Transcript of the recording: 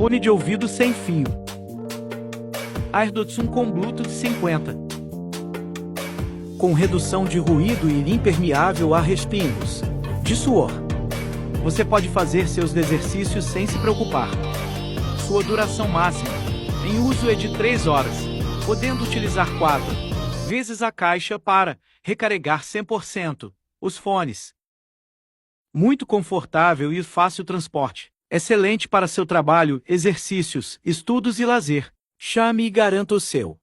Fone de ouvido sem fio. AirDots 1 com Bluetooth 50. Com redução de ruído e impermeável a respingos de suor. Você pode fazer seus exercícios sem se preocupar. Sua duração máxima em uso é de 3 horas, podendo utilizar 4 vezes a caixa para recarregar 100% os fones. Muito confortável e fácil transporte. Excelente para seu trabalho, exercícios, estudos e lazer. Chame e garanta o seu.